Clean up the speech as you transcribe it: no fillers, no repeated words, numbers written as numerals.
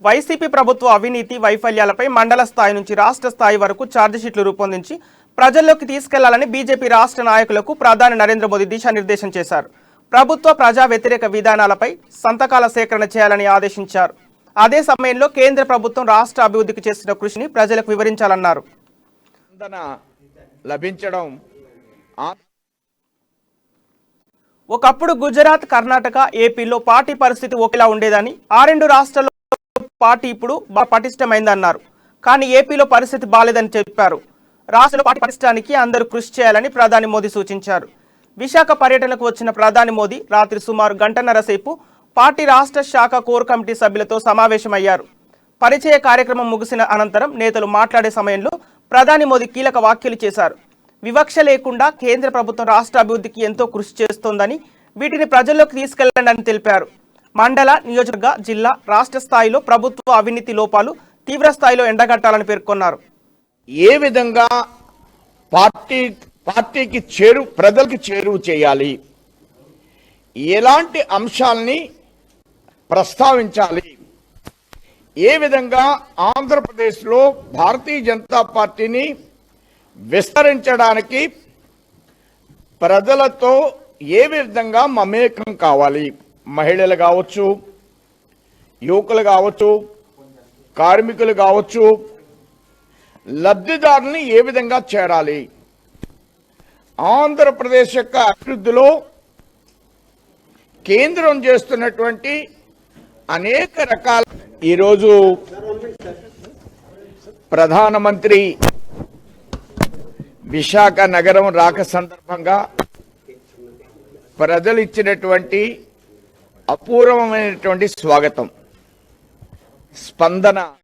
YCP ప్రభుత్వ అవినీతి వైఫల్యాలపై మండల స్థాయి నుంచి రాష్ట్ర స్థాయి వరకు ఛార్జిషీట్లు రూపొందించి ప్రజల్లోకి తీసుకెళ్లాలని బీజేపీ రాష్ట్ర నాయకులకు ప్రధాని నరేంద్ర మోదీ దిశానిర్దేశం చేశారు. ప్రభుత్వ ప్రజా వ్యతిరేక విధానాలపై సంతకాల సేకరణ చేయాలని ఆదేశించారు. అదే సమయంలో కేంద్ర ప్రభుత్వం రాష్ట్ర అభివృద్ధికి చేసిన కృషిని ప్రజలకు వివరించాలన్నారు. ఒకప్పుడు గుజరాత్, కర్ణాటక, ఏపీలో పార్టీ పరిస్థితి ఒకేలా ఉండేదని, ఆ రెండు రాష్ట్రాల్లో పార్టీ ఇప్పుడు పటిష్టమైందన్నారు. కానీ ఏపీలో పరిస్థితి బాలేదని చెప్పారు. రాష్ట్రంలో పార్టీ పటిష్టానికి అందరూ కృషి చేయాలని ప్రధాని మోదీ సూచించారు. విశాఖ పర్యటనకు వచ్చిన ప్రధాని మోదీ రాత్రి సుమారు గంటన్నర సేపు పార్టీ రాష్ట్ర శాఖ కోర్ కమిటీ సభ్యులతో సమావేశమయ్యారు. పరిచయ కార్యక్రమం ముగిసిన అనంతరం నేతలు మాట్లాడే సమయంలో ప్రధాని మోదీ కీలక వ్యాఖ్యలు చేశారు. వివక్ష లేకుండా కేంద్ర ప్రభుత్వం రాష్ట్ర అభివృద్ధికి ఎంతో కృషి చేస్తోందని, వీటిని ప్రజల్లోకి తీసుకెళ్లండి తెలిపారు. మండల, నియోజకవర్గ, జిల్లా, రాష్ట్ర స్థాయిలో ప్రభుత్వ అవినీతి లోపాలు తీవ్ర స్థాయిలో ఎండగట్టాలని పేర్కొన్నారు. ఏ విధంగా పార్టీకి ప్రజలకు చేరువ చేయాలి, ఎలాంటి అంశాలని ప్రస్తావించాలి, ఏ విధంగా ఆంధ్రప్రదేశ్లో భారతీయ జనతా పార్టీని విస్తరించడానికి ప్రజలతో ఏ విధంగా మమేకం కావాలి, మహిళలు కావచ్చు, యువకులు కావచ్చు, కార్మికులు కావచ్చు, లబ్ధిదారుల్ని ఏ విధంగా చేరాలి, ఆంధ్రప్రదేశ్ యొక్క అభివృద్ధిలో కేంద్రం చేస్తున్నటువంటి అనేక రకాల ఈరోజు ప్రధానమంత్రి విశాఖ నగరం రాక సందర్భంగా ప్రజలు ఇచ్చినటువంటి అపూర్వమైనటువంటి స్వాగతం, స్పందన